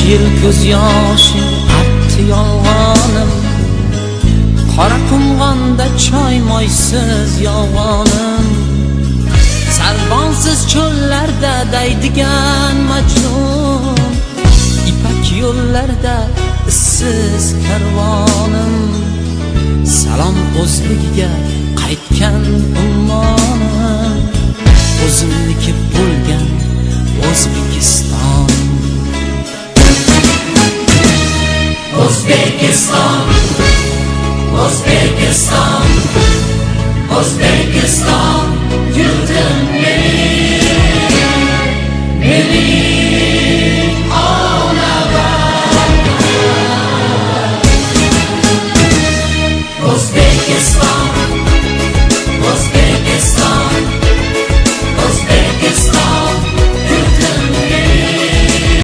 yil ko'z yoshing artdi yolg'onim, qora qumg'onda choy moysiz yolg'onim, sarvonsiz cho'llarda daydigan majnun, ipak yo'llarda issiz karvonim, salom o'zligiga qaytgan ummonim, o'zimniki bo'lgan O'zbekiston. O'zbekiston, O'zbekiston, O'zbekiston, yurtim